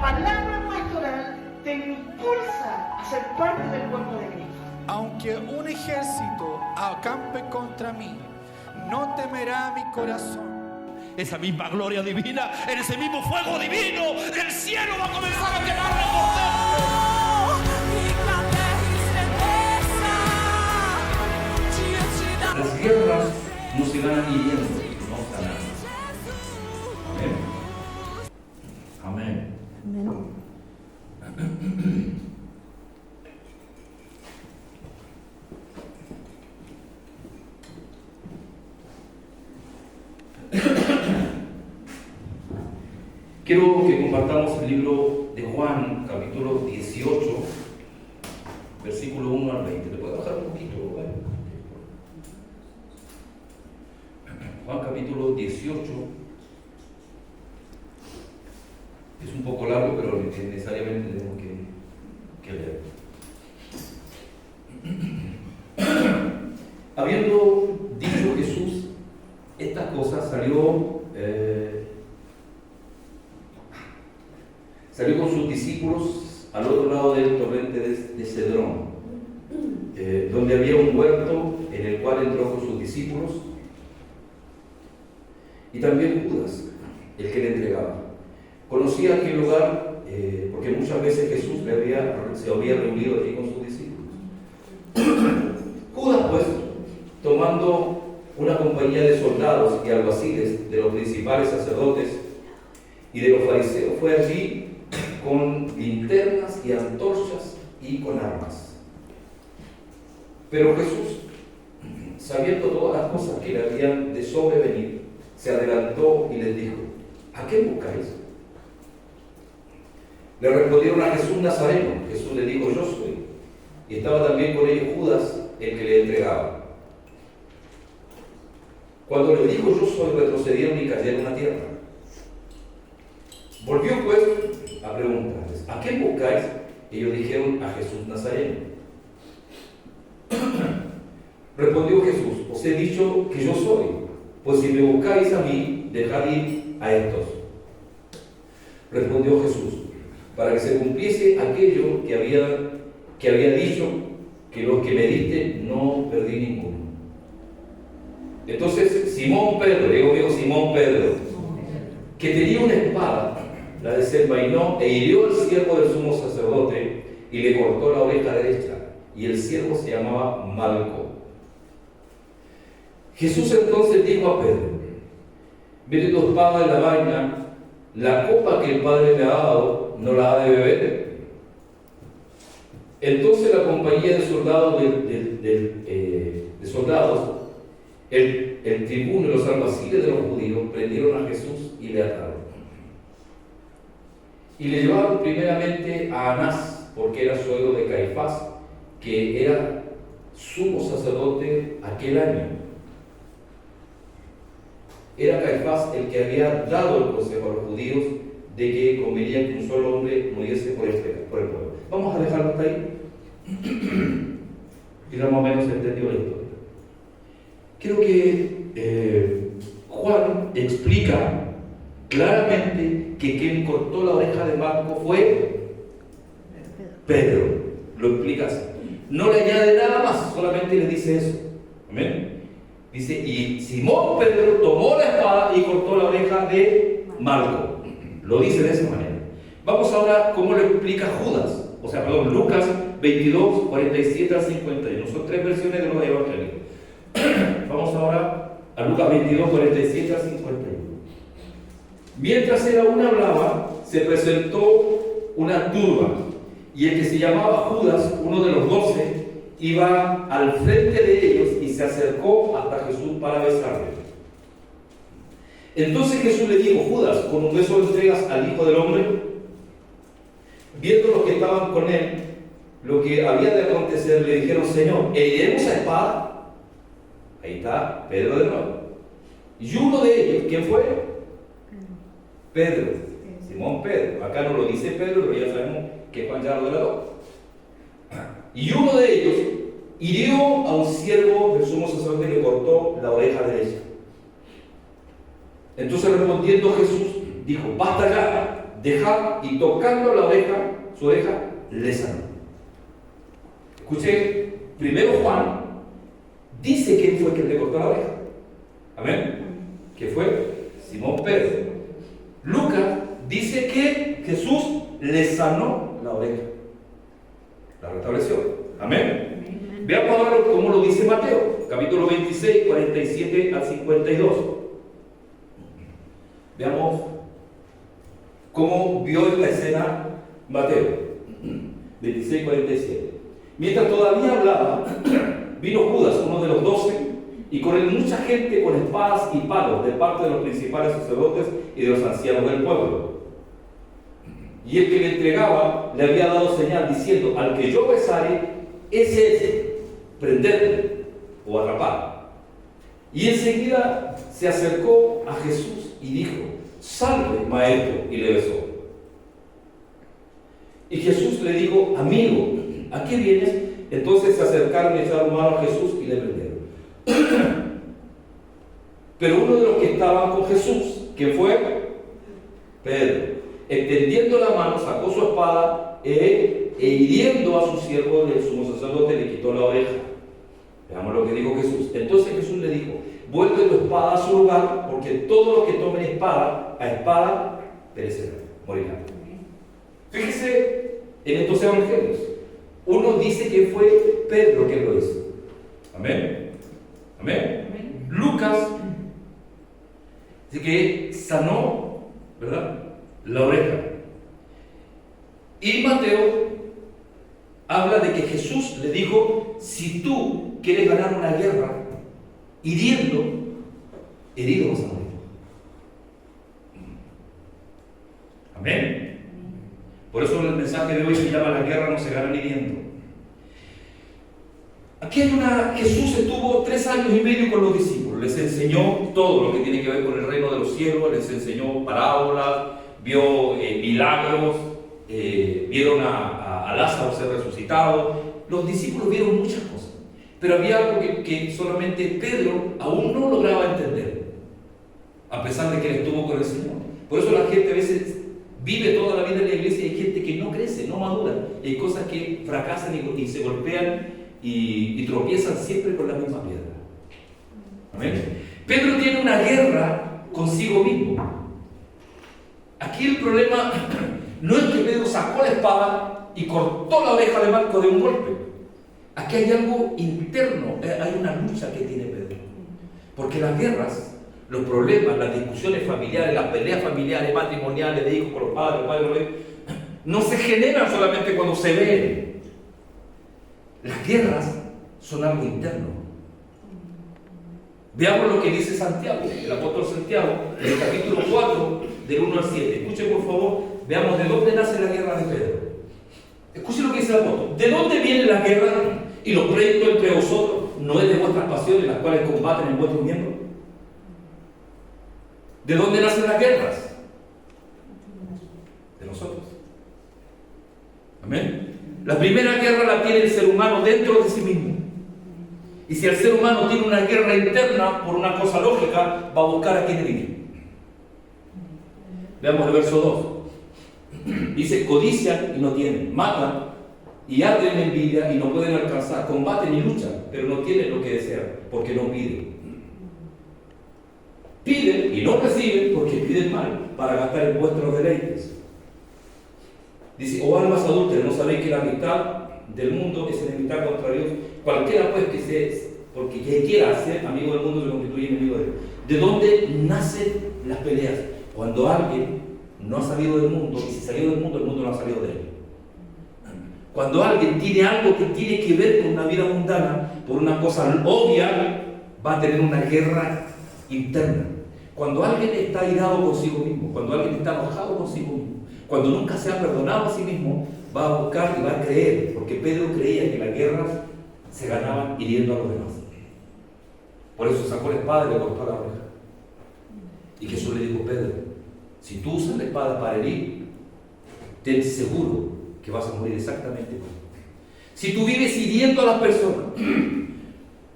palabra pastoral te impulsa a ser parte del cuerpo de Cristo. Aunque un ejército acampe contra mí, no temerá mi corazón. Esa misma gloria divina, en ese mismo fuego divino, el cielo va a comenzar a quemarle por dentro. Las guerras no se ganan hiriendo, no sanando. Amén. Amén. Quiero que compartamos el libro de Juan, capítulo 18, versículo 1 al 20. ¿Le puedo bajar un poquito? Juan, capítulo 18. Es un poco largo, pero necesariamente tenemos que leer. Habiendo dicho Jesús estas cosas, salió con sus discípulos al otro lado del torrente de Cedrón, donde había un huerto en el cual entró con sus discípulos y también Judas, el que le entregaba. Conocía aquel lugar porque muchas veces Jesús se había reunido allí con sus discípulos. Judas, pues, tomando una compañía de soldados y alguaciles de los principales sacerdotes y de los fariseos, fue allí con linternas y antorchas y con armas. Pero Jesús, sabiendo todas las cosas que le habían de sobrevenir, se adelantó y les dijo: ¿a qué buscáis? Le respondieron: a Jesús Nazareno. Jesús le dijo: yo soy. Y estaba también con ellos Judas, el que le entregaba. Cuando le dijo: yo soy, retrocedieron y cayeron a tierra. Volvió pues a preguntarles: ¿a qué buscáis? Ellos dijeron: a Jesús Nazareno. Respondió Jesús: os he dicho que yo soy, pues si me buscáis a mí, dejad ir a estos. Respondió Jesús: para que se cumpliese aquello que había dicho, que los que me diste no perdí ninguno. Entonces Simón Pedro, digo Simón Pedro, que tenía una espada, la desenvainó e hirió al siervo del sumo sacerdote y le cortó la oreja derecha, y el siervo se llamaba Malco. Jesús entonces dijo a Pedro: mete tu espada en la vaina, la copa que el Padre me ha dado, ¿no la ha de beber? Entonces la compañía de soldados, el tribuno y los alguaciles de los judíos prendieron a Jesús y le ataron. Y le llevaron primeramente a Anás, porque era suegro de Caifás, que era sumo sacerdote aquel año. Era Caifás el que había dado el consejo a los judíos de que convenía que un solo hombre muriese por el pueblo. Vamos a dejarlo hasta ahí. Y más o menos entendió la historia. Creo que Juan explica claramente que quien cortó la oreja de Malco fue Pedro. Lo explica así. No le añade nada más, solamente le dice eso. Amén. Dice: y Simón Pedro tomó la espada y cortó la oreja de Malco. Lo dice de esa manera. Vamos ahora cómo lo explica Judas. Lucas 22, 47 al 51. Son tres versiones de los evangelios. Vamos ahora a Lucas 22, 47 al 51. Mientras él aún hablaba, se presentó una turba, y el que se llamaba Judas, uno de los 12, iba al frente de ellos y se acercó hasta Jesús para besarle. Entonces Jesús le dijo: Judas, ¿con un beso entregas al Hijo del Hombre? Viendo los que estaban con él lo que había de acontecer, le dijeron: Señor, ¿heriremos a espada? Ahí está Pedro de nuevo. Y uno de ellos, ¿quién fue? Pedro, Simón Pedro. Acá no lo dice Pedro, pero ya sabemos que Juan ya lo delató. Y uno de ellos hirió a un siervo del sumo sacerdote y le cortó la oreja derecha. Entonces, respondiendo Jesús, dijo: basta ya, dejar y tocando la oreja, su oreja, le sanó. Escuché, primero Juan dice quién fue quien le cortó la oreja. Amén. Que fue Simón Pedro. Lucas dice que Jesús le sanó la oreja, la restableció. Amén. Veamos ahora cómo lo dice Mateo, capítulo 26, 47 al 52. Veamos cómo vio esta escena Mateo 26, 47. Mientras todavía hablaba, vino Judas, uno de los 12, y con él mucha gente con espadas y palos de parte de los principales sacerdotes y de los ancianos del pueblo. Y el que le entregaba le había dado señal diciendo: al que yo besare, ese es, prenderle o atrapar. Y enseguida se acercó a Jesús y dijo: salve, maestro, y le besó. Y Jesús le dijo: amigo, ¿a qué vienes? Entonces se acercaron y echaron mano a Jesús y le prendieron. Pero uno de los que estaban con Jesús, que fue Pedro, extendiendo la mano, sacó su espada e hiriendo a su siervo, el sumo sacerdote, le quitó la oreja. Veamos lo que dijo Jesús. Entonces Jesús le dijo: vuelve tu espada a su lugar, porque todos los que tomen espada, a espada perecerán, morirán. Fíjese en estos evangelios. Uno dice que fue Pedro quien lo hizo. Amén. Amén. Amén. Lucas dice que sanó, ¿verdad?, la oreja. Y Mateo habla de que Jesús le dijo: si tú quieres ganar una guerra hiriendo, herido vas a morir. Amén. Por eso el mensaje de hoy se llama: la guerra no se gana hiriendo. Aquí hay Jesús estuvo 3 años y medio con los discípulos, les enseñó todo lo que tiene que ver con el reino de los cielos, les enseñó parábolas, vio milagros, vieron a Lázaro ser resucitado. Los discípulos vieron muchas cosas, pero había algo que solamente Pedro aún no lograba entender, a pesar de que él estuvo con el Señor. Por eso la gente a veces vive toda la vida en la iglesia y hay gente que no crece, no madura, y hay cosas que fracasan y se golpean y tropiezan siempre con la misma piedra. Amén. Pedro tiene una guerra consigo mismo. Aquí el problema no es que Pedro sacó la espada y cortó la oreja de Marco de un golpe. Aquí hay algo interno, hay una lucha que tiene Pedro. Porque las guerras, los problemas, las discusiones familiares, las peleas familiares, matrimoniales, de hijos con los padres, no se generan solamente cuando se ven. Las guerras son algo interno. Veamos lo que dice Santiago, el apóstol Santiago, en el capítulo 4, del 1 al 7. Escuchen por favor, veamos de dónde nace la guerra de Pedro. Escuchen lo que dice el apóstol. ¿De dónde viene la guerra y los pleitos entre vosotros? ¿No es de vuestras pasiones las cuales combaten en vuestros miembros? ¿De dónde nacen las guerras? De nosotros. Amén. La primera guerra la tiene el ser humano dentro de sí mismo. Y si el ser humano tiene una guerra interna por una cosa lógica, va a buscar a quién herir. Veamos el verso 2. Dice: codician y no tienen, matan y arden en envidia y no pueden alcanzar, combaten y luchan, pero no tienen lo que desean, porque no piden. Piden y no reciben porque piden mal, para gastar en vuestros deleites. Dice: oh almas adúlteras, ¿no sabéis que la amistad del mundo es enemistad contra Dios? Cualquiera pues porque quiera ser amigo del mundo se constituye enemigo de Dios. ¿De dónde nacen las peleas? Cuando alguien no ha salido del mundo, y si salió del mundo, el mundo no ha salido de él. Cuando alguien tiene algo que tiene que ver con una vida mundana, por una cosa obvia, va a tener una guerra interna. Cuando alguien está airado consigo mismo, cuando alguien está enojado consigo mismo, cuando nunca se ha perdonado a sí mismo, va a buscar y va a creer, porque Pedro creía que las guerras se ganaban hiriendo a los demás. Por eso sacó la espada y le cortó la oreja. Y Jesús le dijo: Pedro, si tú usas la espada para herir, ten seguro que vas a morir exactamente igual. Si tú vives hiriendo a las personas,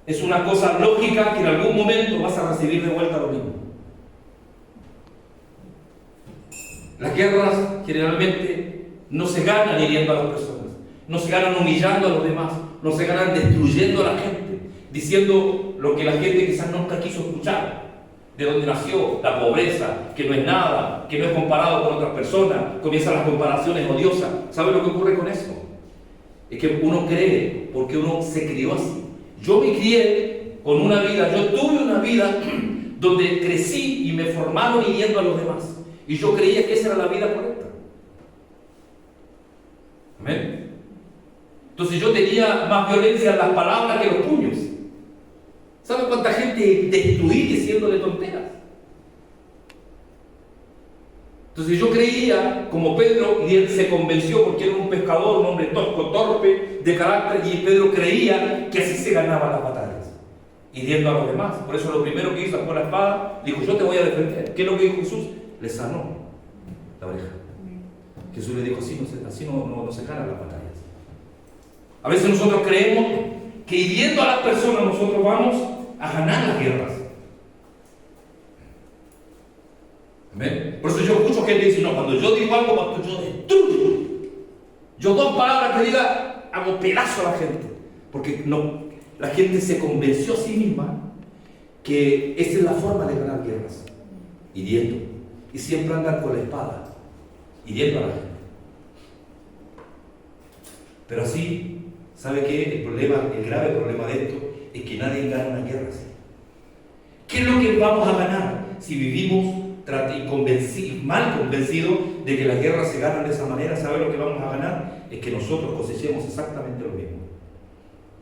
es una cosa lógica que en algún momento vas a recibir de vuelta lo mismo. Las guerras generalmente no se ganan hiriendo a las personas, no se ganan humillando a los demás, no se ganan destruyendo a la gente, diciendo lo que la gente quizás nunca quiso escuchar, de dónde nació, la pobreza, que no es nada, que no es comparado con otras personas, comienzan las comparaciones odiosas. ¿Sabe lo que ocurre con eso? Es que uno cree, porque uno se crió así. Yo me crié con una vida, yo tuve una vida donde crecí y me formaron hiriendo a los demás. Y yo creía que esa era la vida correcta. ¿Amén? Entonces yo tenía más violencia en las palabras que los puños. ¿Sabe cuánta gente destruí diciéndole tonteras? Entonces yo creía, como Pedro, y él se convenció porque era un pescador, un hombre tosco, torpe, de carácter, y Pedro creía que así se ganaban las batallas, hiriendo a los demás. Por eso lo primero que hizo, sacó la espada, dijo, yo te voy a defender. ¿Qué es lo que dijo Jesús? Le sanó la oreja. Jesús le dijo, así no se ganan las batallas. A veces nosotros creemos que hiriendo a las personas nosotros vamos a ganar las guerras. ¿Amén? Por eso yo escucho gente que dice, no, cuando yo digo algo, cuando yo destruyo, yo dos palabras que diga, hago pedazo a la gente. Porque no, la gente se convenció a sí misma que esa es la forma de ganar guerras, hiriendo. Y siempre andan con la espada, hiriendo a la gente. Pero así, ¿sabe qué? El grave problema de esto es que nadie gana una guerra así. ¿Qué es lo que vamos a ganar si vivimos mal convencidos de que las guerras se ganan de esa manera? ¿Sabe lo que vamos a ganar? Es que nosotros cosechemos exactamente lo mismo.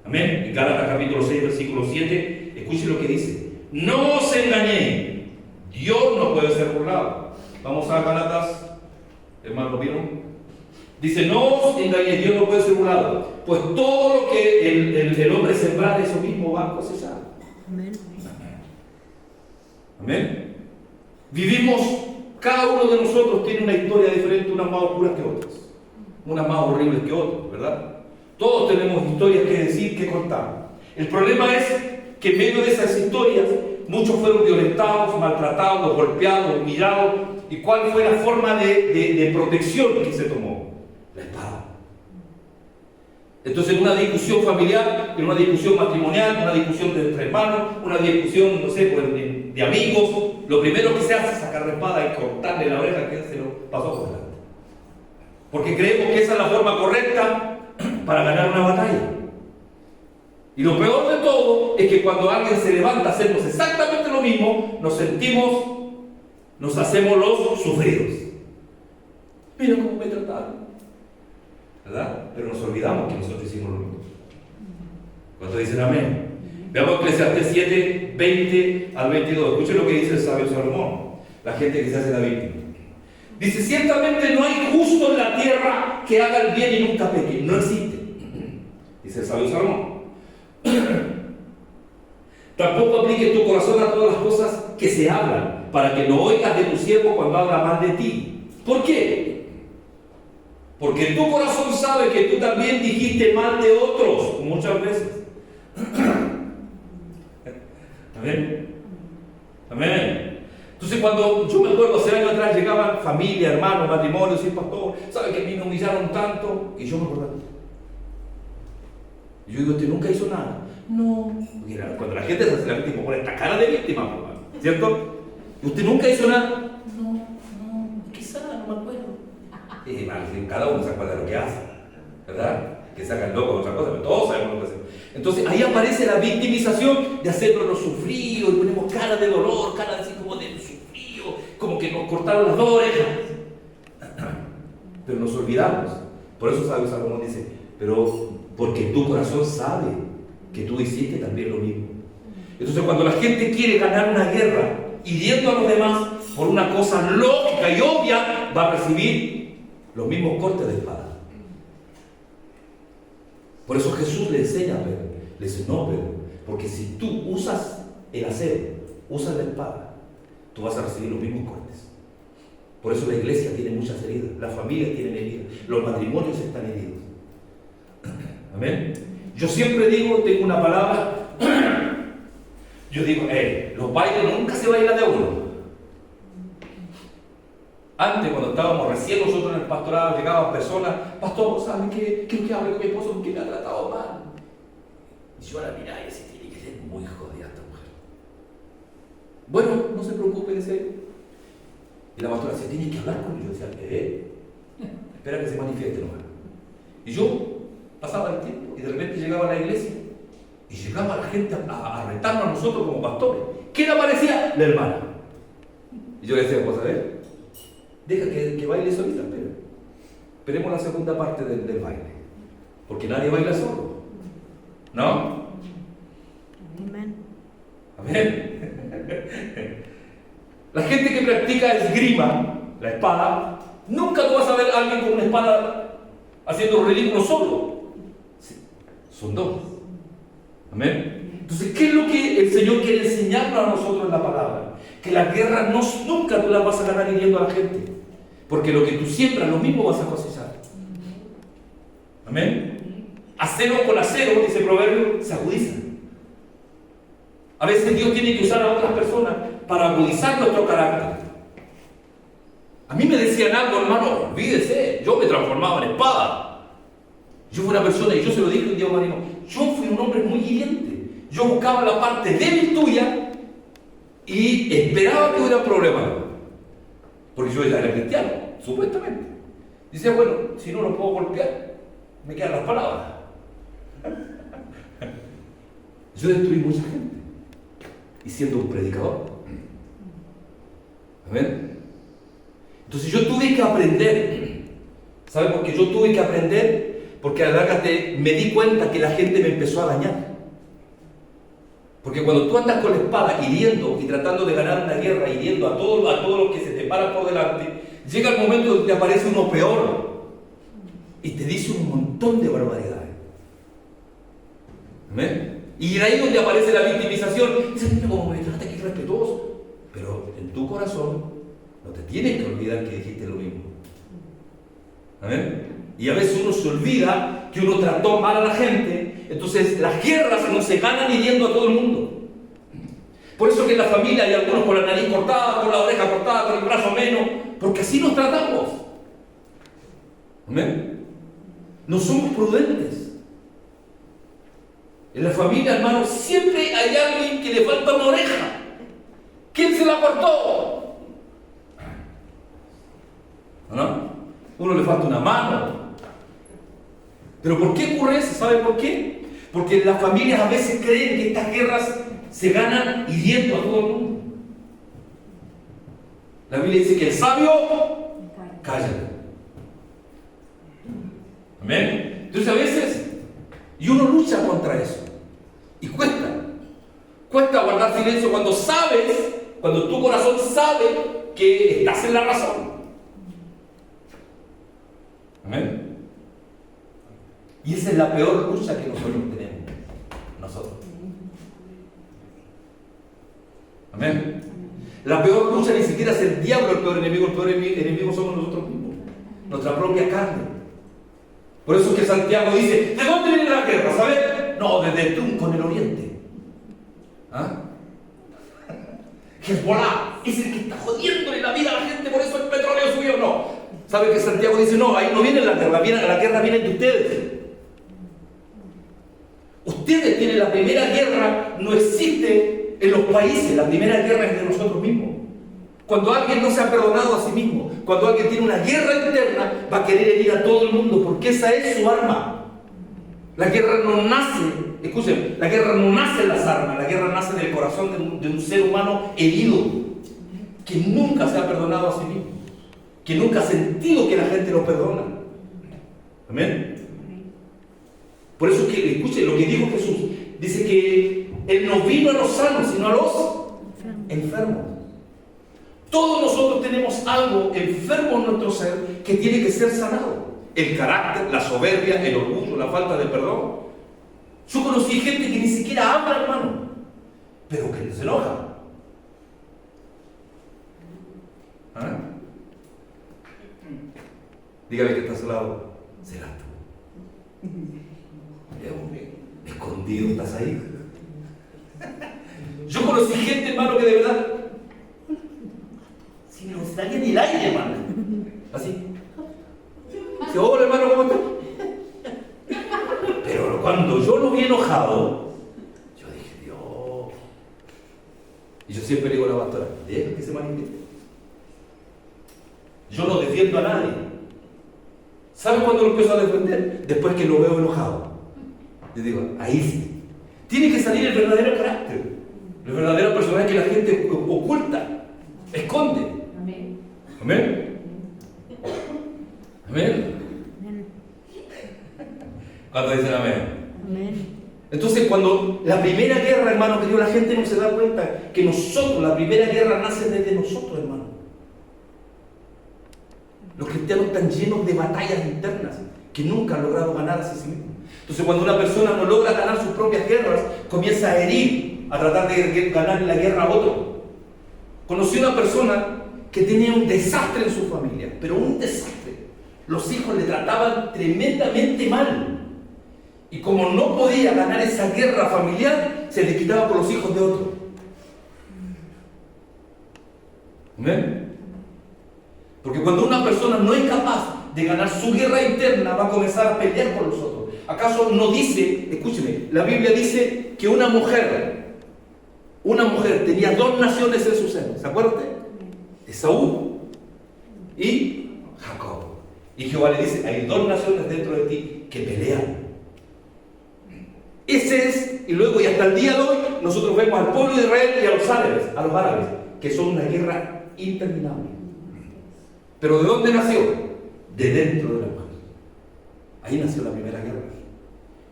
Amén. En Gálatas capítulo 6, versículo 7, escuche lo que dice. No os engañéis, Dios no puede ser burlado. Vamos a Gálatas, hermano, ¿lo vieron? Dice, no os engañéis, Dios no puede ser burlado. Pues todo lo que el hombre sembrar, eso mismo va a cosechar. Amén. Amén. Vivimos, cada uno de nosotros tiene una historia diferente, unas más oscuras que otras, unas más horribles que otras, ¿verdad? Todos tenemos historias que decir, que contar. El problema es que en medio de esas historias muchos fueron violentados, maltratados, golpeados, humillados. ¿Y cuál fue la forma de protección que se tomó? La espada. Entonces, en una discusión familiar, en una discusión matrimonial, una discusión entre hermanos, una discusión, no sé, de amigos, lo primero que se hace es sacar la espada y cortarle la oreja a quien se lo pasó por delante. Porque creemos que esa es la forma correcta para ganar una batalla. Y lo peor de todo es que cuando alguien se levanta a hacernos exactamente lo mismo, nos hacemos los sufridos. Mira cómo me trataron, ¿verdad? Pero nos olvidamos que nosotros hicimos lo mismo. ¿Cuántos dicen amén? Veamos Eclesiastés 7, 20 al 22. Escuchen lo que dice el sabio Salomón, la gente que se hace la víctima. Dice, ciertamente no hay justo en la tierra que haga el bien y nunca peque. No existe, dice el sabio Salomón. Tampoco aplique tu corazón a todas las cosas que se hablan, para que no oigas de tu siervo cuando habla mal de ti. ¿Por qué? Porque tu corazón sabe que tú también dijiste mal de otros muchas veces. Amén. Amén. Entonces, cuando yo me acuerdo hace años atrás, llegaban familia, hermanos, matrimonios y pastor, ¿sabe que a mí me humillaron tanto? Y yo me acordaba. Y yo digo, ¿usted nunca hizo nada? No. Mira, cuando la gente se hace la víctima, pone esta cara de víctima, ¿cierto? ¿Usted nunca hizo nada? No, quizá, no me acuerdo. Cada uno se acuerda de lo que hace, ¿verdad? Que sacan loco de otra cosa, pero todos sabemos lo que hacemos. Entonces ahí aparece la victimización de hacernos los sufridos, y ponemos cara de dolor, cara así como de sufrido, como que nos cortaron las dos orejas. Pero nos olvidamos. Por eso sabio Salomón dice, pero porque tu corazón sabe que tú hiciste también lo mismo. Entonces cuando la gente quiere ganar una guerra hiriendo a los demás por una cosa lógica y obvia, va a recibir los mismos cortes de espada. Por eso Jesús le enseña a Pedro, le dice, no, Pedro, porque si tú usas el acero, usas la espada, tú vas a recibir los mismos cortes. Por eso la iglesia tiene muchas heridas, las familias tienen heridas, los matrimonios están heridos. Amén. Yo siempre digo, tengo una palabra, yo digo, los bailes nunca se bailan de uno. Antes, cuando estábamos recién nosotros en el pastorado, llegaban personas, pastor, ¿saben qué? Quiero que hable con mi esposo porque me ha tratado mal. Y yo la miraba y decía, tiene que ser muy jodida esta mujer. Bueno, no se preocupe, decía yo. Y la pastora decía, tienes que hablar con él. Yo decía, espera que se manifieste nomás. Y yo pasaba el tiempo y de repente llegaba a la iglesia y llegaba la gente a retarnos a nosotros como pastores. ¿Quién aparecía? La hermana. Y yo le decía, pues a ver, deja que baile solita, espera. Esperemos la segunda parte del baile. Porque nadie baila solo. ¿No? Amén. Amén. La gente que practica esgrima, la espada, nunca tú vas a ver a alguien con una espada haciendo ridículo solo. Sí, son dos. Amén. Entonces, ¿qué es lo que el Señor quiere enseñarnos a nosotros en la palabra? Que las guerras nunca tú las vas a ganar hiriendo a la gente. Porque lo que tú siembras, lo mismo vas a cosechar. Amén. Acero con acero, dice el proverbio, se agudizan. A veces Dios tiene que usar a otras personas para agudizar nuestro carácter. A mí me decían algo, hermano, olvídese, yo me transformaba en espada. Yo fui una persona, y yo se lo dije un día a Marino, yo fui un hombre muy hiriente. Yo buscaba la parte débil tuya y esperaba que hubiera problema. Porque yo ya era cristiano, supuestamente. Dice, bueno, si no lo puedo golpear, me quedan las palabras. Yo destruí mucha gente. Y siendo un predicador. Amén. Entonces yo tuve que aprender. ¿Sabe por qué yo tuve que aprender? Porque a la larga me di cuenta que la gente me empezó a dañar. Porque cuando tú andas con la espada hiriendo y tratando de ganar una guerra, hiriendo a todos los que se te paran por delante, llega el momento donde te aparece uno peor y te dice un montón de barbaridades. ¿Amén? Y ahí donde aparece la victimización. Dice, mira cómo me trata, que respetuoso. Pero en tu corazón no te tienes que olvidar que dijiste lo mismo. ¿Amén? Y a veces uno se olvida que uno trató mal a la gente. Entonces las guerras no se ganan hiriendo a todo el mundo. Por eso que en la familia hay algunos con la nariz cortada, con la oreja cortada, con el brazo menos, porque así nos tratamos. ¿Amén? No somos prudentes. En la familia, hermano, siempre hay alguien que le falta una oreja. ¿Quién se la cortó? ¿No? Uno le falta una mano. ¿Pero por qué ocurre eso? ¿Sabe por qué? Porque las familias a veces creen que estas guerras se ganan hiriendo a todo el mundo. La Biblia dice que el sabio calla. Amén. Entonces a veces, y uno lucha contra eso. Y cuesta guardar silencio cuando sabes, cuando tu corazón sabe que estás en la razón. Amén. Y esa es la peor lucha que nosotros tenemos. Nosotros. Amén. La peor lucha ni siquiera es el diablo el peor enemigo somos nosotros mismos. Nuestra propia carne. Por eso es que Santiago dice, ¿de dónde viene la guerra? ¿Sabes? No, desde el trunco en el oriente. ¿Ah? Hezbollah es el que está jodiéndole la vida a la gente, por eso el petróleo subió. No. ¿Sabe que Santiago dice, no, ahí no viene la guerra viene de ustedes. Ustedes tienen la primera guerra, no existe en los países, la primera guerra es de nosotros mismos. Cuando alguien no se ha perdonado a sí mismo, cuando alguien tiene una guerra interna, va a querer herir a todo el mundo, porque esa es su arma. La guerra no nace, escuchen, la guerra no nace en las armas, la guerra nace del corazón de un ser humano herido, que nunca se ha perdonado a sí mismo, que nunca ha sentido que la gente lo perdona. Amén. Por eso es que, escuchen lo que dijo Jesús, dice que Él no vino a los sanos, sino a los enfermos. Todos nosotros tenemos algo enfermo en nuestro ser que tiene que ser sanado. El carácter, la soberbia, el orgullo, la falta de perdón. Yo conocí gente que ni siquiera habla, hermano, pero que se enoja. ¿Ah? Dígale que está a su lado. Serás tú. Escondido estás ahí. Yo conocí gente, hermano, que de verdad, si no estaría ni el aire, hermano. Así. Dice, hola hermano, ¿cómo estás? Pero cuando yo lo vi enojado, yo dije, Dios. Y yo siempre le digo a la pastora, deja que se manifieste. Yo no defiendo a nadie. ¿Sabe cuándo lo empiezo a defender? Después que lo veo enojado. Yo digo, ahí sí. Tiene que salir el verdadero carácter. El verdadero personaje que la gente oculta, esconde. Amén. Amén. Amén. ¿Cuántos dicen amén? Amén. Entonces, cuando la primera guerra, hermano, que la gente no se da cuenta que nosotros, la primera guerra nace desde nosotros, hermano. Los cristianos están llenos de batallas internas que nunca han logrado ganar a sí mismos. Entonces, cuando una persona no logra ganar sus propias guerras, comienza a herir, a tratar de ganar la guerra a otro. Conocí una persona que tenía un desastre en su familia, pero un desastre. Los hijos le trataban tremendamente mal. Y como no podía ganar esa guerra familiar, se le quitaba por los hijos de otro. ¿Ven? Porque cuando una persona no es capaz de ganar su guerra interna, va a comenzar a pelear por los otros. ¿Acaso no dice, escúcheme, la Biblia dice que una mujer tenía 2 naciones en su seno? ¿Se acuerdan? Esaú y Jacob. Y Jehová le dice, hay 2 naciones dentro de ti que pelean. Ese es, y luego y hasta el día de hoy, nosotros vemos al pueblo de Israel y a los árabes, que son una guerra interminable. ¿Pero de dónde nació? De dentro de la mujer. Ahí nació la primera guerra.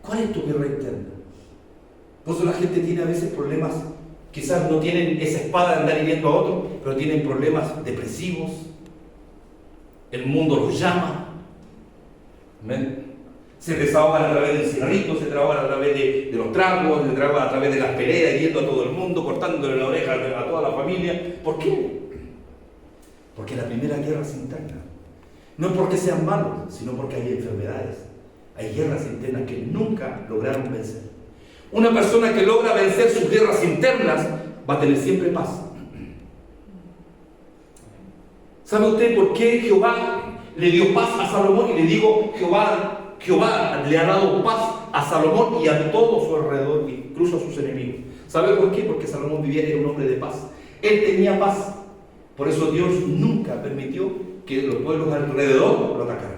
¿Cuál es tu guerra interna? Por eso la gente tiene a veces problemas, quizás no tienen esa espada de andar hiriendo a otro, pero tienen problemas depresivos. El mundo los llama. ¿Ven? Se desahogan a través del cigarrito, se desahogan a través de los tragos, se desahogan a través de las peleas, hiriendo a todo el mundo, cortándole la oreja a toda la familia. ¿Por qué? Porque la primera guerra es interna. No es porque sean malos, sino porque hay enfermedades. Hay guerras internas que nunca lograron vencer. Una persona que logra vencer sus guerras internas va a tener siempre paz. ¿Sabe usted por qué Jehová le dio paz a Salomón? Y le digo, Jehová le ha dado paz a Salomón y a todo su alrededor, incluso a sus enemigos. ¿Sabe por qué? Porque Salomón era un hombre de paz. Él tenía paz. Por eso Dios nunca permitió que los pueblos alrededor lo atacaran.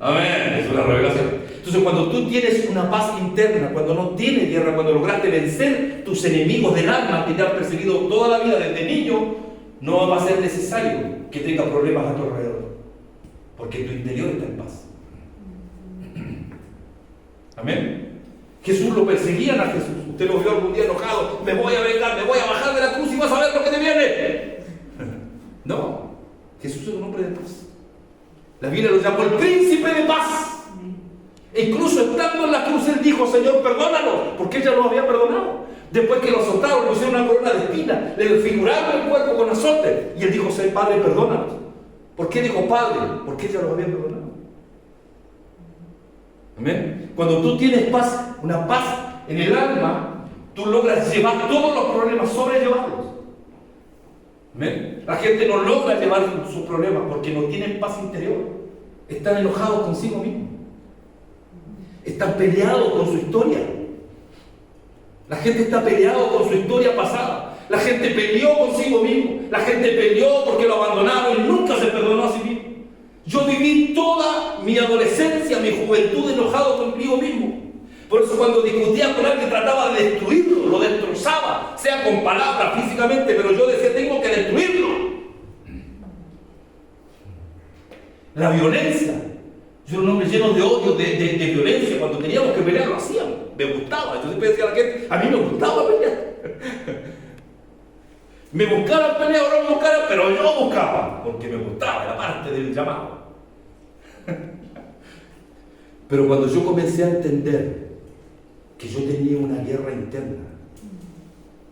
Amén. Es una revelación. Entonces, cuando tú tienes una paz interna, cuando no tienes guerra, cuando lograste vencer tus enemigos del alma que te han perseguido toda la vida desde niño, no va a ser necesario que tengas problemas a tu alrededor, porque tu interior está en paz. Amén. Jesús lo perseguían a Jesús. Usted lo vio algún día enojado, me voy a vengar, me voy a bajar de la cruz y vas a ver lo que te viene. No, Jesús es un hombre de paz. La Biblia lo llamó el príncipe de paz. E incluso estando en la cruz, él dijo, Señor, perdónalos, porque ella los había perdonado. Después que lo azotaron, le pusieron una corona de espinas, le desfiguraron el cuerpo con azote. Y él dijo, Padre, perdónalos. ¿Por qué dijo Padre? Porque ella los había perdonado. Amén. Cuando tú tienes paz, una paz en el alma, tú logras llevar todos los problemas, sobrellevarlos. Amén. La gente no logra llevar sus problemas porque no tienen paz interior. Están enojados consigo mismos. Están peleados con su historia. La gente está peleado con su historia pasada. La gente peleó consigo mismo. La gente peleó porque lo abandonaron y nunca se perdonó a sí mismo. Yo viví toda mi adolescencia, mi juventud enojado conmigo mismo. Por eso cuando discutía con alguien trataba de destruirlo, lo destrozaba, sea con palabras, físicamente, pero yo decía, tengo que destruirlo. La violencia. Yo era un hombre lleno de odio, de violencia. Cuando teníamos que pelear lo hacíamos. Me gustaba. Yo siempre decía a la gente, a mí me gustaba pelear. Me buscaran pelear o no me buscaran, pero yo buscaba, porque me gustaba, era parte del llamado. Pero cuando yo comencé a entender que yo tenía una guerra interna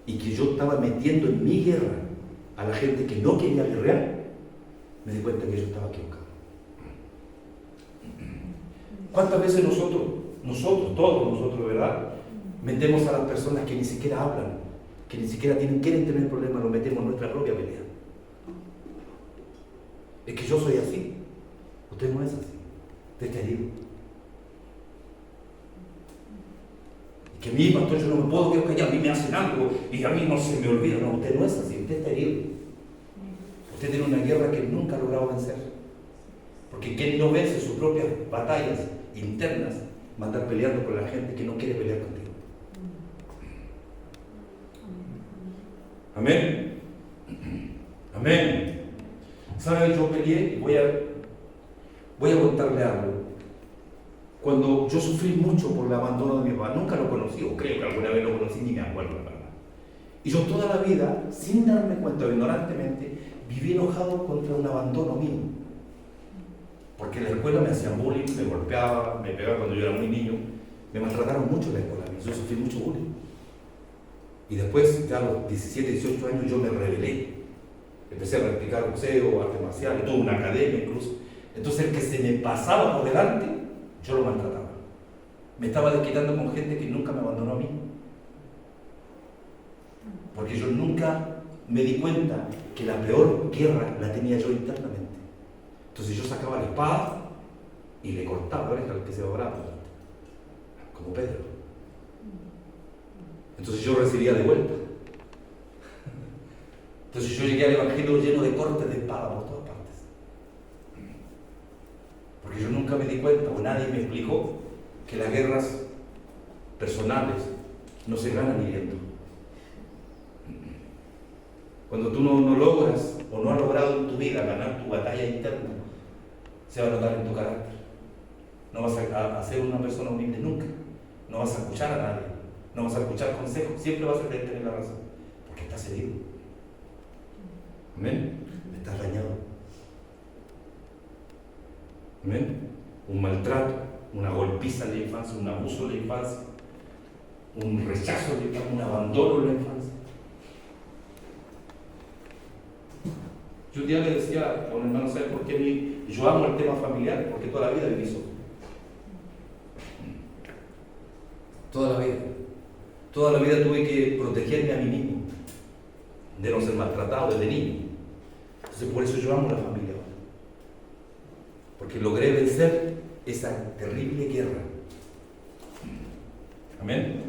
y que yo estaba metiendo en mi guerra a la gente que no quería guerrear, me di cuenta que yo estaba equivocado. ¿Cuántas veces nosotros, todos nosotros, ¿verdad? Metemos a las personas que ni siquiera hablan, que ni siquiera quieren tener problemas, los metemos en nuestra propia pelea? Es que yo soy así. Usted no es así. Usted está herido. Es que a mí, pastor, yo no me puedo quedar callado. A mí me hacen algo y a mí no se me olvida. No, usted no es así. Usted está herido. Usted tiene una guerra que nunca ha logrado vencer. Porque quien no vence sus propias batallas internas va a andar peleando con la gente que no quiere pelear contigo. Amén. Amén. ¿Sabe? Yo peleé y voy a contarle algo. Cuando yo sufrí mucho por el abandono de mi papá, nunca lo conocí, o creo que alguna vez lo conocí, ni me acuerdo, la verdad. Y yo toda la vida, sin darme cuenta, ignorantemente, viví enojado contra un abandono mío. Porque en la escuela me hacían bullying, me golpeaban, me pegaban cuando yo era muy niño. Me maltrataron mucho en la escuela, yo sufrí mucho bullying. Y después, ya a los 17, 18 años, yo me rebelé. Empecé a practicar boxeo, artes marciales, tuve una academia incluso. Entonces el que se me pasaba por delante, yo lo maltrataba. Me estaba desquitando con gente que nunca me abandonó a mí. Porque yo nunca me di cuenta que la peor guerra la tenía yo internamente. Entonces yo sacaba la espada y le cortaba la oreja al que se va bravo, como Pedro. Entonces yo recibía de vuelta. Entonces yo llegué al Evangelio lleno de cortes de espada por todas partes. Porque yo nunca me di cuenta, o nadie me explicó, que las guerras personales no se ganan hiriendo. Cuando tú no logras o no has logrado en tu vida ganar tu batalla interna, se va a notar en tu carácter. No vas a ser una persona humilde nunca. No vas a escuchar a nadie. No vas a escuchar consejos. Siempre vas a tener la razón. Porque estás herido. Amén. Estás dañado. Amén. Un maltrato, una golpiza en la infancia, un abuso en la infancia, un rechazo en la infancia, un abandono en la infancia. Yo un día le decía a un hermano, ¿sabes por qué yo amo el tema familiar? Porque toda la vida viví solo. Toda la vida. Toda la vida tuve que protegerme a mí mismo, de no ser maltratado desde niño. Entonces por eso yo amo la familia ahora. Porque logré vencer esa terrible guerra. Amén.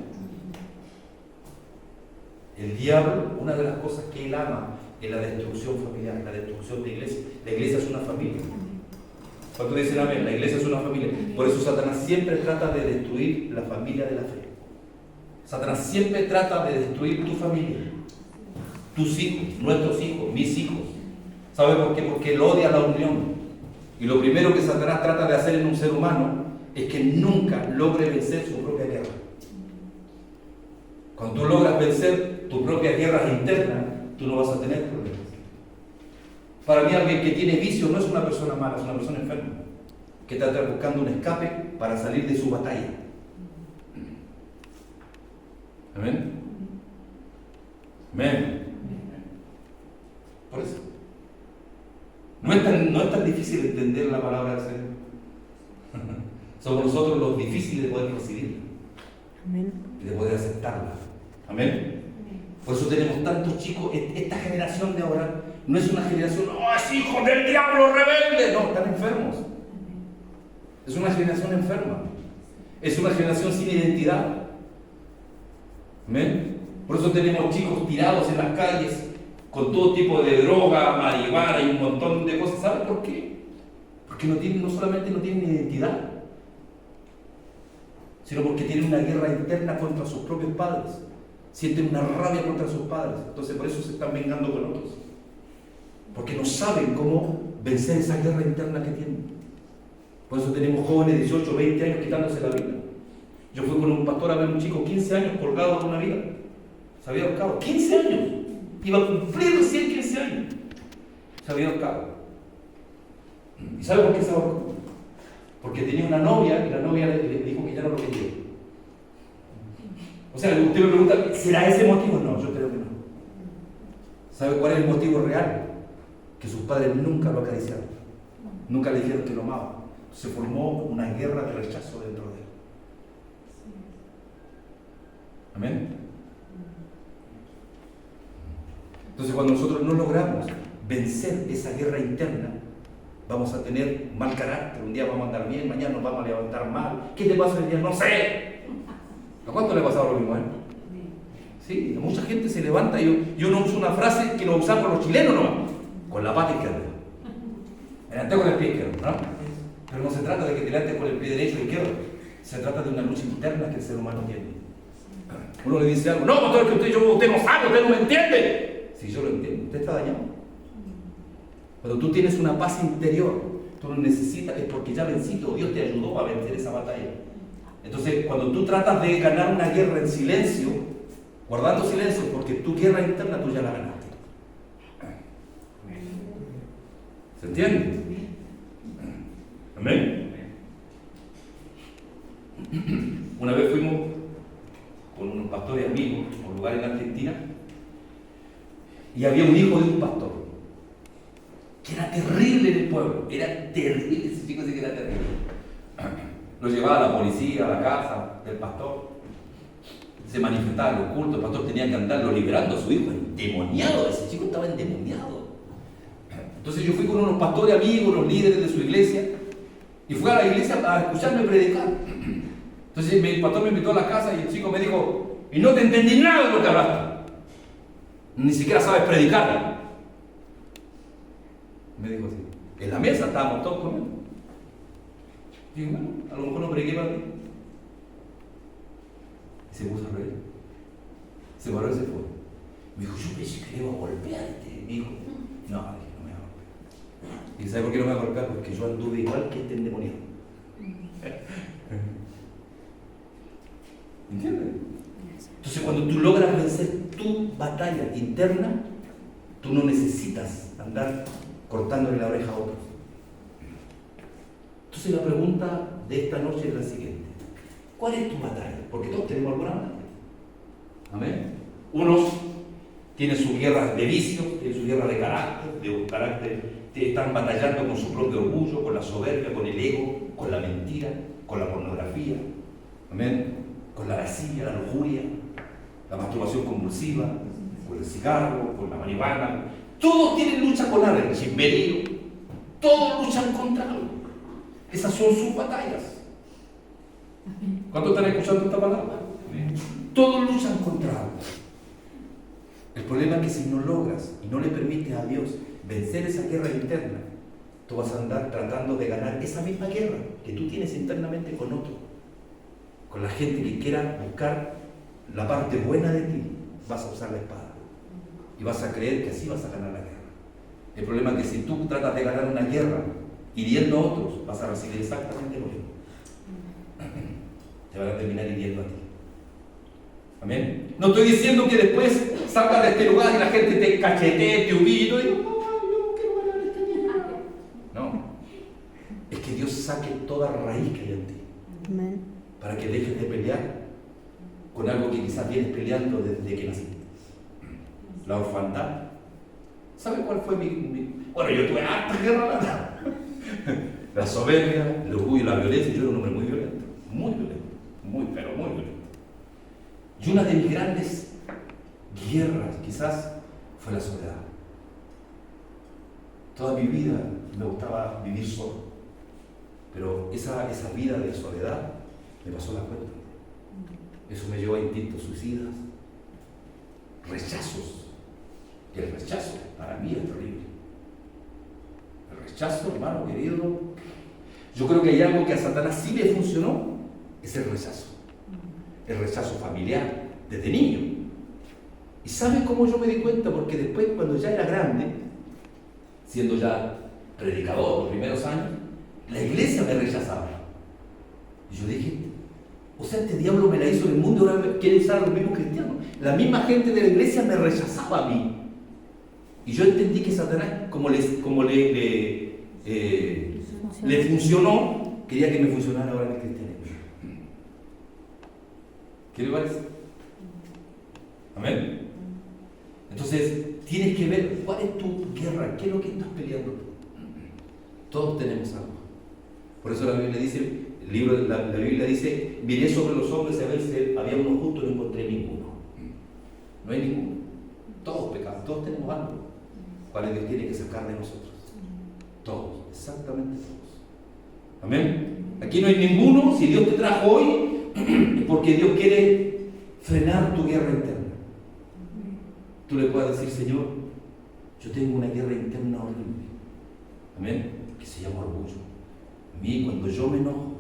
El diablo, una de las cosas que él ama es la destrucción familiar, la destrucción de iglesia. La iglesia es una familia. Cuando dicen amén, la iglesia es una familia. Por eso Satanás siempre trata de destruir la familia de la fe. Satanás siempre trata de destruir tu familia, tus hijos, nuestros hijos, mis hijos. ¿Sabe por qué? Porque él odia la unión. Y lo primero que Satanás trata de hacer en un ser humano es que nunca logre vencer su propia guerra. Cuando tú logras vencer tus propias guerras internas, tú no vas a tener problemas. Para mí, alguien que tiene vicio no es una persona mala, es una persona enferma, que está buscando un escape para salir de su batalla. Amén. Amén. Por eso. No es tan difícil entender la palabra del Señor. Somos nosotros los difíciles de poder recibirla. Amén. Y de poder aceptarla. Amén. Por eso tenemos tantos chicos. Esta generación de ahora no es una generación, ¡oh, es hijo del diablo rebelde! No, están enfermos. Es una generación enferma. Es una generación sin identidad. ¿Amén? Por eso tenemos chicos tirados en las calles con todo tipo de droga, marihuana y un montón de cosas. ¿Saben por qué? Porque no solamente no tienen identidad, sino porque tienen una guerra interna contra sus propios padres. Sienten una rabia contra sus padres. Entonces por eso se están vengando con otros. Porque no saben cómo vencer esa guerra interna que tienen. Por eso tenemos jóvenes de 18, 20 años quitándose la vida. Yo fui con un pastor a ver un chico 15 años colgado de una vida. Se había ahorcado. 15 años. Iba a cumplir recién 15 años. Se había ahorcado. ¿Y sabe por qué se ahorcó? Porque tenía una novia y la novia le dijo que ya no lo quería. O sea, usted me pregunta, ¿será ese motivo? No, yo creo que no. ¿Sabe cuál es el motivo real? Que sus padres nunca lo acariciaron. Nunca le dijeron que lo amaban. Se formó una guerra de rechazo dentro de él. Amén. Entonces cuando nosotros no logramos vencer esa guerra interna, vamos a tener mal carácter, un día vamos a andar bien, mañana nos vamos a levantar mal. ¿Qué te pasa el día? No sé. ¿A cuánto le ha pasado lo mismo a él? Sí, a mucha gente se levanta y yo no uso una frase que lo usamos los chilenos nomás, con la pata izquierda. Me levanté con el pie izquierdo, ¿no? Pero no se trata de que te levantes con el pie derecho o izquierdo, se trata de una lucha interna que el ser humano tiene. Uno le dice algo, no, pastor, es que usted no sabe, usted no me entiende. Si yo lo entiendo, usted está dañado. Cuando tú tienes una paz interior, tú lo necesitas, es porque ya vencido, Dios te ayudó a vencer esa batalla. Entonces, cuando tú tratas de ganar una guerra en silencio, guardando silencio, porque tu guerra interna tú ya la ganaste. ¿Se entiende? Amén. Una vez fuimos con unos pastores amigos a un lugar en Argentina y había un hijo de un pastor que era terrible en el pueblo, era terrible, ese chico sí que era terrible. Lo llevaba a la policía, a la casa del pastor, se manifestaba en los cultos, el pastor tenía que andarlo liberando a su hijo, endemoniado, ese chico estaba endemoniado. Entonces yo fui con unos pastores amigos, los líderes de su iglesia, y fui a la iglesia a escucharme predicar. Entonces el pastor me invitó a la casa y el chico me dijo, y no te entendí nada de lo que hablaste, ni siquiera sabes predicar. Me dijo así, en la mesa estábamos todos comiendo. Y digo, bueno, a lo mejor no prediqué para ti. Y se puso a reír. Se paró y se fue. Me dijo, yo pensé que le iba a golpearte. Me dijo, no, no me va a golpear. ¿Y sabe por qué no me va a golpear? Porque yo anduve igual que este endemoniado. ¿Entiendes? Entonces cuando tú logras vencer tu batalla interna, tú no necesitas andar cortándole la oreja a otros. Entonces la pregunta de esta noche es la siguiente: ¿cuál es tu batalla? Porque todos tenemos alguna batalla. Amén. Unos tienen su guerra de vicios, tienen su guerra de carácter, están batallando con su propio orgullo, con la soberbia, con el ego, con la mentira, con la pornografía. Amén. Con la lascivia, la lujuria, la masturbación convulsiva, con el cigarro, con la marihuana. Todos tienen lucha con algo, el chismerío. Todos luchan contra algo. Esas son sus batallas. ¿Cuántos están escuchando esta palabra? Todos luchan contra algo. El problema es que si no logras y no le permites a Dios vencer esa guerra interna, tú vas a andar tratando de ganar esa misma guerra que tú tienes internamente con otro. Con la gente que quiera buscar la parte buena de ti, vas a usar la espada y vas a creer que así vas a ganar la guerra. El problema es que si tú tratas de ganar una guerra hiriendo a otros, vas a recibir exactamente lo mismo. Te van a terminar hiriendo a ti. Amén. No estoy diciendo que después salgas de este lugar y la gente te cachetee, te humille y tú digas, no, yo no quiero ganar esta guerra. No, es que Dios saque toda raíz que hay en ti. Amén. Para que dejes de pelear con algo que quizás vienes peleando desde que naciste. La orfandad. ¿Sabe cuál fue Bueno, yo tuve harta guerra. La soberbia, el orgullo y la violencia. Yo era un hombre muy violento. Muy violento. Pero muy violento. Y una de mis grandes guerras, quizás, fue la soledad. Toda mi vida me gustaba vivir solo. Pero esa vida de soledad me pasó la cuenta. Eso me llevó a instintos suicidas, rechazos. Y el rechazo para mí es terrible. El rechazo, hermano querido, yo creo que hay algo que a Satanás sí le funcionó, es el rechazo. El rechazo familiar, desde niño. ¿Y saben cómo yo me di cuenta? Porque después, cuando ya era grande, siendo ya predicador los primeros años, la iglesia me rechazaba. Y yo dije, o sea, este diablo me la hizo en el mundo y ahora quiere usar a los mismos cristianos. La misma gente de la iglesia me rechazaba a mí. Y yo entendí que Satanás, como le funcionó, quería que me funcionara ahora en el cristianismo. ¿Qué le parece? Amén. Entonces, tienes que ver cuál es tu guerra, qué es lo que estás peleando tú. Todos tenemos algo. Por eso la Biblia dice, la Biblia dice, miré sobre los hombres a ver si había uno justo, no encontré ninguno. No hay ninguno. Todos pecamos, todos tenemos algo. ¿Cuál Dios tiene que sacar de nosotros? Todos, exactamente todos. Amén. Aquí no hay ninguno. Si Dios te trajo hoy, es porque Dios quiere frenar tu guerra interna. Tú le puedes decir, Señor, yo tengo una guerra interna horrible. Amén. Que se llama orgullo. A mí, cuando yo me enojo,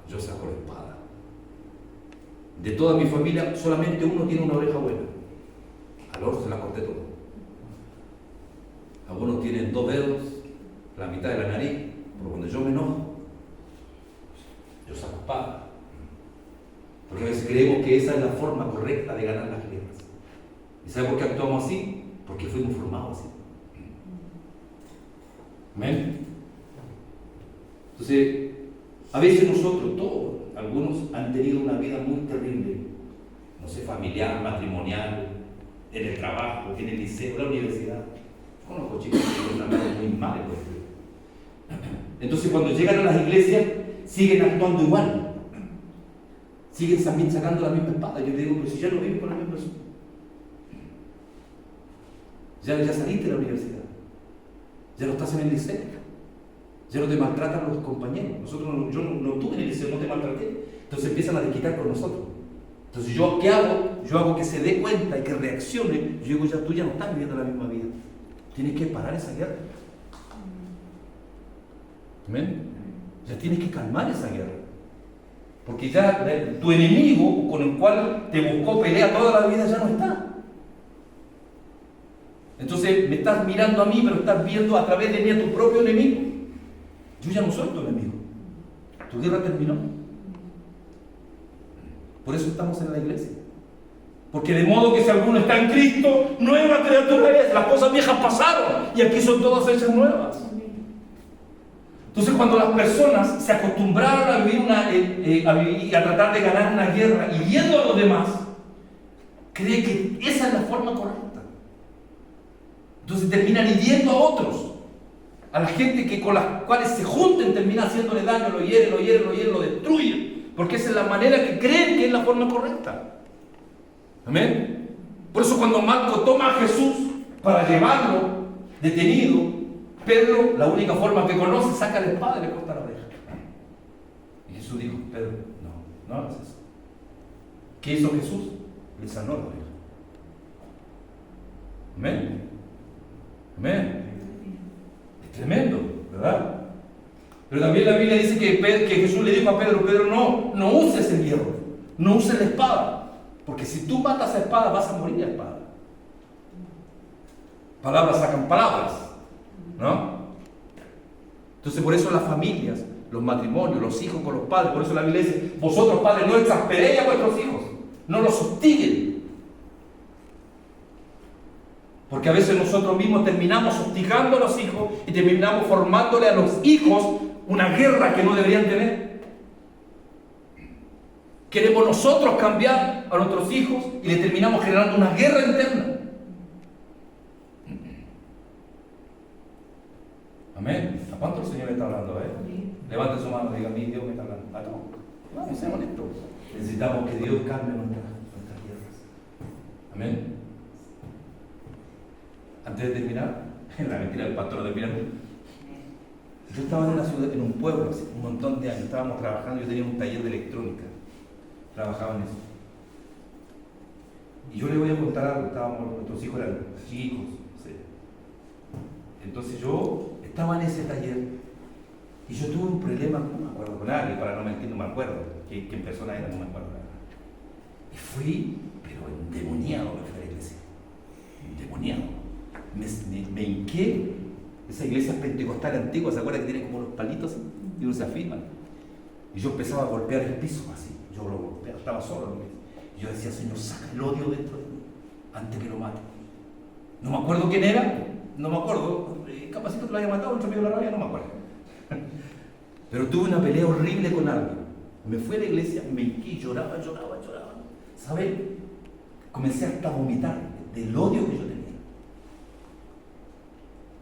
yo saco la espada. De toda mi familia, solamente uno tiene una oreja buena. Al otro se la corté todo. Algunos tienen 2 dedos, la mitad de la nariz, pero cuando yo me enojo, yo saco espada. Porque a veces creemos que esa es la forma correcta de ganar las guerras. ¿Y sabe por qué actuamos así? Porque fuimos formados así. ¿Amén? Entonces, a veces nosotros, todos, algunos han tenido una vida muy terrible, no sé, familiar, matrimonial, en el trabajo, en el liceo, en la universidad. Conozco chicos que han tratado muy mal en esto. Entonces, cuando llegan a las iglesias, siguen actuando igual. Siguen también sacando la misma espada. Yo digo, pero si ya no vives con la misma persona. Ya saliste de la universidad. Ya no estás en el liceo. Ya no te maltratan los compañeros. Yo no estuve en el liceo, no te maltraté. Entonces empiezan a desquitar con nosotros. Entonces, ¿yo qué hago? Yo hago que se dé cuenta y que reaccione. Yo digo, ya tú ya no estás viviendo la misma vida. Tienes que parar esa guerra. ¿Amén? Ya tienes que calmar esa guerra. Porque ya tu enemigo con el cual te buscó pelea toda la vida ya no está. Entonces me estás mirando a mí, pero estás viendo a través de mí a tu propio enemigo. Yo ya no soy tu enemigo. Tu guerra terminó. Por eso estamos en la iglesia. Porque de modo que si alguno está en Cristo, nueva criatura es. Las cosas viejas pasaron y aquí son todas hechas nuevas. Entonces, cuando las personas se acostumbraron a vivir y a tratar de ganar una guerra y viendo a los demás, cree que esa es la forma correcta. Entonces terminan hiriendo a otros. A la gente que con las cuales se junten termina haciéndole daño, lo hieren, lo destruyen. Porque esa es la manera que creen que es la forma correcta. Amén. Por eso cuando Marco toma a Jesús para llevarlo detenido, Pedro, la única forma que conoce, saca la espada y le corta la oreja. Y Jesús dijo, Pedro, no hagas eso. ¿Qué hizo Jesús? Le sanó la oreja. Amén. Amén. Es tremendo, ¿verdad? Pero también la Biblia dice que Jesús le dijo a Pedro, no uses el hierro, no uses la espada. Porque si tú matas a espada, vas a morir a espada. Palabras sacan palabras, ¿no? Entonces por eso las familias, los matrimonios, los hijos con los padres, por eso la Biblia dice, vosotros padres no exasperéis a vuestros hijos, no los hostiguen. Porque a veces nosotros mismos terminamos hostigando a los hijos y terminamos formándole a los hijos una guerra que no deberían tener. Queremos nosotros cambiar a nuestros hijos y le terminamos generando una guerra interna. Amén. ¿A cuánto el Señor está hablando? Levante su mano y diga, a mí Dios me está hablando. ¿A todos? Vamos, seamos honestos. Necesitamos que Dios cambie nuestras guerras. Amén. Antes de terminar, en la mentira del pastor de terminar. Yo estaba en una ciudad, en un pueblo, hace un montón de años, estábamos trabajando, yo tenía un taller de electrónica. Trabajaba en eso. Y yo le voy a contar algo, nuestros hijos eran chicos, no sé. Entonces yo estaba en ese taller y yo tuve un problema, no me acuerdo con alguien, para no mentir, no me acuerdo qué persona era, no me acuerdo. Y fui, pero endemoniado me fui a la iglesia. Endemoniado. Me hinqué. Esa iglesia pentecostal antigua, ¿se acuerda que tiene como los palitos y uno se afirma? Y yo empezaba a golpear el piso así. Yo lo golpeaba, estaba solo en la iglesia. Y yo decía, Señor, saca el odio dentro de mí antes que lo mate. No me acuerdo quién era, no me acuerdo. Capacito que lo haya matado, otro la rabia, no me acuerdo. Pero tuve una pelea horrible con alguien. Me fui a la iglesia, me hinqué, lloraba. ¿Sabes? Comencé hasta a vomitar del odio que yo tenía.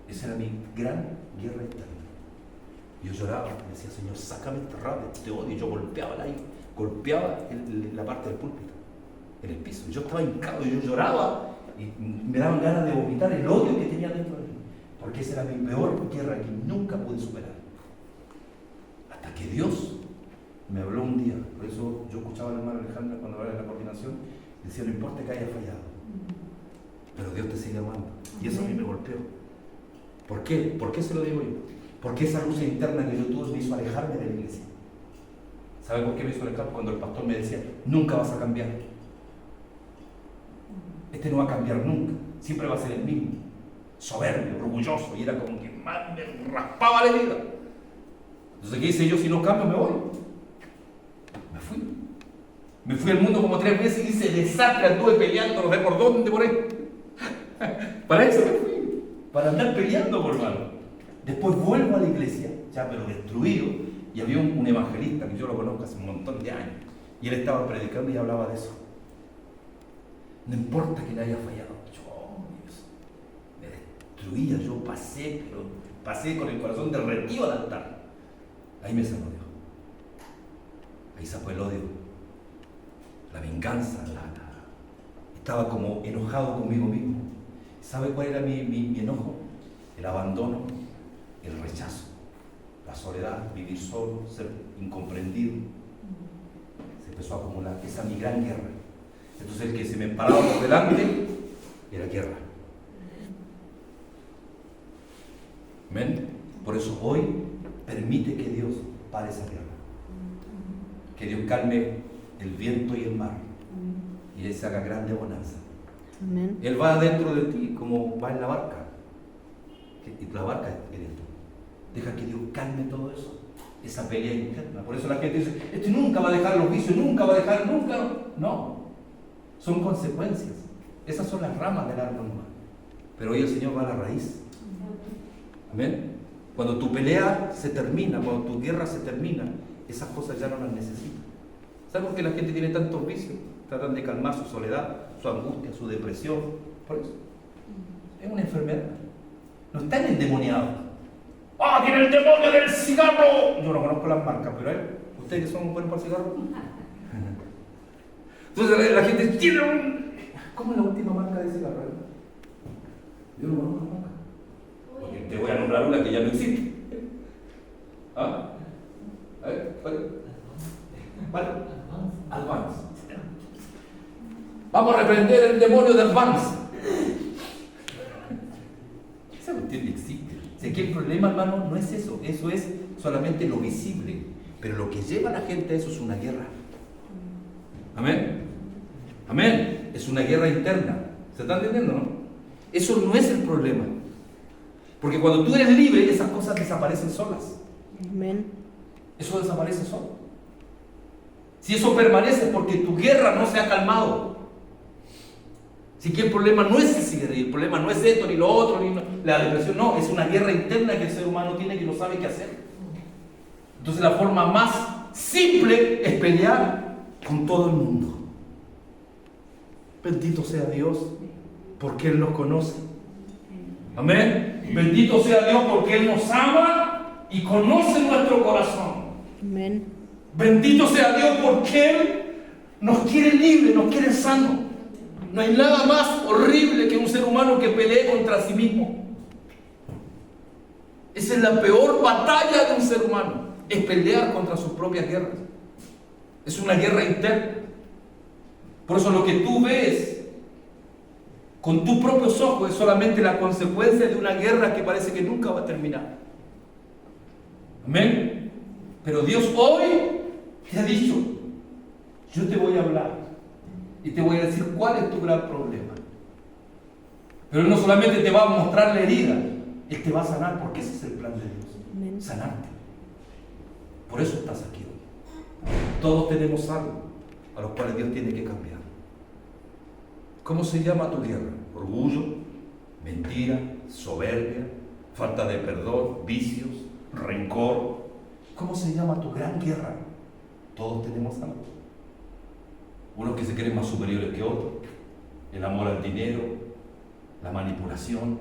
Esa era mi gran guerra interna. Yo lloraba, me decía, Señor, sácame esta rabia, este odio. Yo golpeaba la parte del púlpito, en el piso. Yo estaba hincado y yo lloraba y me daban ganas de vomitar el odio que tenía dentro de mí. Porque esa era mi peor guerra que nunca pude superar. Hasta que Dios me habló un día. Por eso yo escuchaba a la hermana Alejandra cuando hablaba de la coordinación, decía, no importa que haya fallado, pero Dios te sigue amando. Y eso a mí me golpeó. ¿Por qué? ¿Por qué se lo digo yo? Porque esa lucha interna que yo tuve me hizo alejarme de la iglesia. ¿Sabe por qué me hizo alejar? Cuando el pastor me decía, nunca vas a cambiar. Este no va a cambiar nunca. Siempre va a ser el mismo. Soberbio, orgulloso. Y era como que más me raspaba la vida. Entonces, ¿qué hice yo? Si no cambio, me voy. Me fui. Me fui al mundo como 3 veces y hice desastre. Anduve peleando, no sé por dónde, por ahí. Para eso me fui. Para andar peleando, por hermano. Después vuelvo a la iglesia, ya pero destruido, y había un evangelista que yo lo conozco hace un montón de años, y él estaba predicando y hablaba de eso. No importa que le haya fallado, yo me destruía, yo pasé con el corazón derretido al altar. Ahí me sanó Dios. Ahí sacó el odio, la venganza, estaba como enojado conmigo mismo. ¿Sabe cuál era mi enojo? El abandono, el rechazo, la soledad, vivir solo, ser incomprendido. Se empezó a acumular. Esa es mi gran guerra. Entonces el que se me paraba por delante era guerra. ¿Amén? Por eso hoy permite que Dios pare esa guerra. Que Dios calme el viento y el mar. Y Él se haga grande bonanza. Amén. Él va dentro de ti como va en la barca. Y la barca eres tú. Deja que Dios calme todo eso. Esa pelea interna. Por eso la gente dice, este nunca va a dejar los vicios, nunca va a dejar, nunca. No. Son consecuencias. Esas son las ramas del árbol humano. Pero hoy el Señor va a la raíz. Amén. Cuando tu pelea se termina, cuando tu guerra se termina, esas cosas ya no las necesitas. ¿Sabes por qué la gente tiene tantos vicios? Tratan de calmar su soledad, su angustia, su depresión. Por eso. Es una enfermedad. No están endemoniados. ¡Ah, tiene el demonio del cigarro! Yo no conozco las marcas, pero ¿ustedes son buenos para el cigarro? Entonces la gente tiene un... ¿Cómo es la última marca de cigarro? Yo no conozco la marca. Porque te voy a nombrar una que ya no existe. ¿Ah? A ver, ¿vale? Advance. Vamos a reprender el demonio de Advance. Esa cuestión existe. O sea, que el problema, hermano, no es eso. Eso es solamente lo visible. Pero lo que lleva a la gente a eso es una guerra. Amén. Amén. Es una guerra interna. ¿Se está entendiendo, no? Eso no es el problema. Porque cuando tú eres libre, esas cosas desaparecen solas. Amén. Eso desaparece solo. Si eso permanece es porque tu guerra no se ha calmado. Si que el problema no es el cigarrillo, el problema no es esto, ni lo otro, ni la depresión, no, es una guerra interna que el ser humano tiene que no sabe qué hacer. Entonces la forma más simple es pelear con todo el mundo. Bendito sea Dios, porque Él nos conoce. Amén. Bendito sea Dios porque Él nos ama y conoce nuestro corazón. Amén. Bendito sea Dios porque Él nos quiere libre, nos quiere sano. No hay nada más horrible que un ser humano que pelee contra sí mismo. Esa es la peor batalla de un ser humano, es pelear contra sus propias guerras. Es una guerra interna. Por eso lo que tú ves con tus propios ojos es solamente la consecuencia de una guerra que parece que nunca va a terminar. Amén. Pero Dios hoy te ha dicho, yo te voy a hablar y te voy a decir cuál es tu gran problema. Pero Él no solamente te va a mostrar la herida, Él te va a sanar, porque ese es el plan de Dios. Amén. Sanarte. Por eso estás aquí hoy. Todos tenemos algo a los cuales Dios tiene que cambiar. ¿Cómo se llama tu guerra? Orgullo, mentira, soberbia, falta de perdón, vicios, rencor. ¿Cómo se llama tu gran guerra? Todos tenemos algo. Unos que se creen más superiores que otros, el amor al dinero, la manipulación,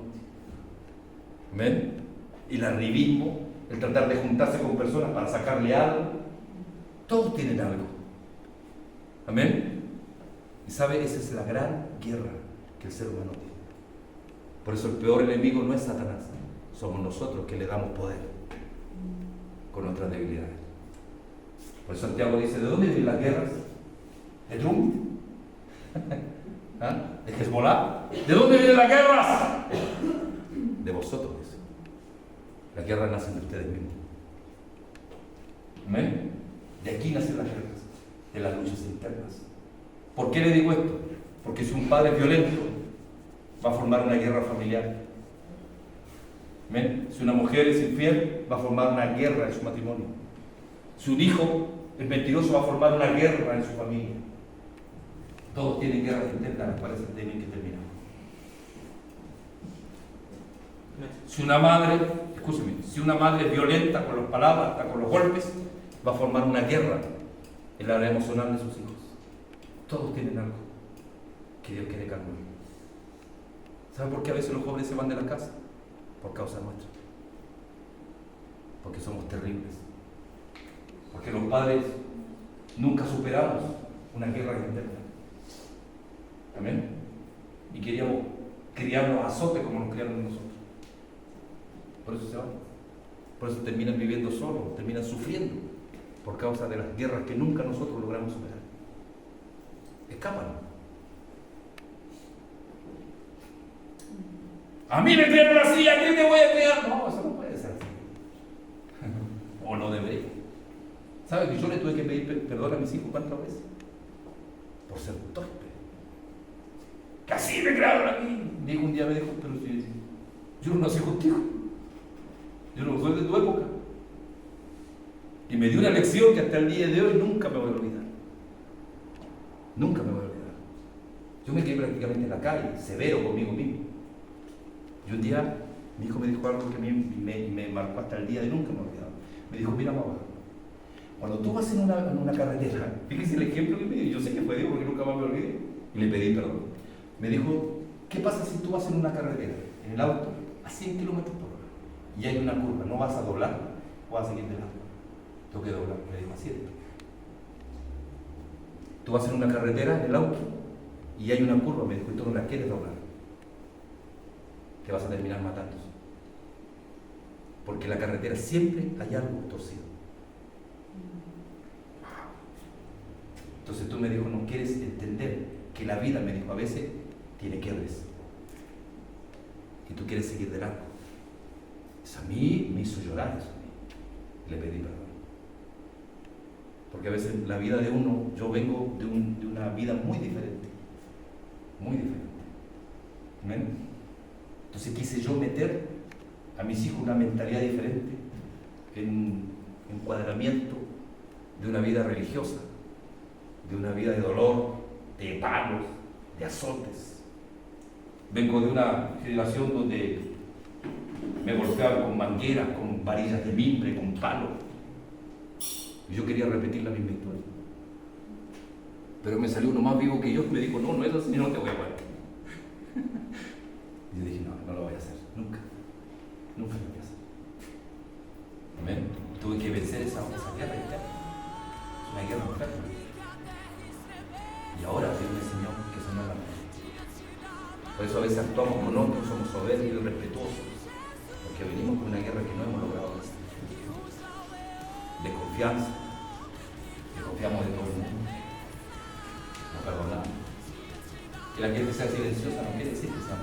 ¿ven? El arribismo, el tratar de juntarse con personas para sacarle algo. Todos tienen algo. Amén. Y sabe, esa es la gran guerra que el ser humano tiene. Por eso el peor enemigo no es Satanás, somos nosotros que le damos poder con nuestras debilidades. Por eso Santiago dice, ¿de dónde vienen las guerras? ¿De Trump? ¿Ah? ¿De Hezbollah? ¿De dónde vienen las guerras? De vosotros, dice. Las guerras nacen de ustedes mismos. ¿Amén? De aquí nacen las guerras, de las luchas internas. ¿Por qué le digo esto? Porque si un padre es violento, va a formar una guerra familiar. ¿Amén? Si una mujer es infiel, va a formar una guerra en su matrimonio. Si un hijo es mentiroso, va a formar una guerra en su familia. Todos tienen guerras internas, las cuales tienen que terminar. Si una madre, escúcheme, si una madre es violenta con las palabras, hasta con los golpes, va a formar una guerra en la área emocional de sus hijos. Todos tienen algo que Dios quiere calmar. ¿Saben por qué a veces los jóvenes se van de la casa? Por causa nuestra. Porque somos terribles. Porque los padres nunca superamos una guerra interna. Amén. Y queríamos criarnos a azote como nos criaron nosotros. Por eso se van. Por eso terminan viviendo solos, terminan sufriendo por causa de las guerras que nunca nosotros logramos superar. Escapan. A mí me criaron así, ¿a quién te voy a criar? No, eso no puede ser así. O no debería. ¿Sabe que yo le tuve que pedir perdón a mis hijos cuántas veces? Por ser torpe. Que así me criaron a mí. Mi hijo un día me dijo, pero si yo no nací contigo. Yo no soy de tu época. Y me dio una lección que hasta el día de hoy nunca me voy a olvidar. Nunca me voy a olvidar. Yo me quedé prácticamente en la calle, severo conmigo mismo. Y un día mi hijo me dijo algo que a mí me marcó hasta el día de nunca me he olvidado. Me dijo, mira mamá, cuando tú vas en una carretera, fíjese el ejemplo que me dio, yo sé que fue Dios porque nunca más me olvidé, y le pedí perdón. Me dijo, ¿qué pasa si tú vas en una carretera, en el auto, a 100 kilómetros por hora, y hay una curva, no vas a doblar o vas a seguir de lado? Tengo que doblar, me dijo, así es. Tú vas en una carretera, en el auto, y hay una curva, me dijo, y tú no la quieres doblar. Te vas a terminar matando. Porque en la carretera siempre hay algo torcido. Entonces tú me dijo, no quieres entender que la vida, me dijo, a veces tiene quiebres. Y tú quieres seguir de largo. Eso a mí me hizo llorar eso. Le pedí perdón. Porque a veces la vida de uno, yo vengo de una vida muy diferente. Muy diferente. ¿Amén? Entonces quise yo meter a mis hijos una mentalidad diferente, en un encuadramiento de una vida religiosa, de una vida de dolor, de palos, de azotes. Vengo de una generación donde me golpeaban con mangueras, con varillas de mimbre, con palos. Y yo quería repetir la misma historia. Pero me salió uno más vivo que yo y me dijo, no, no es así, no te voy a aguantar. Y yo dije, no lo voy a hacer, nunca. Nunca lo voy a hacer. Amén. Tuve que vencer esa guerra interna. Es una guerra enferma. Y ahora Dios me enseñó que eso no es la verdad. Por eso a veces actuamos con otros, somos soberbios y respetuosos. Porque venimos con una guerra que no hemos logrado vencer. De confianza. Desconfiamos de todo el mundo. No perdonamos. Que la gente sea silenciosa no quiere decir que sea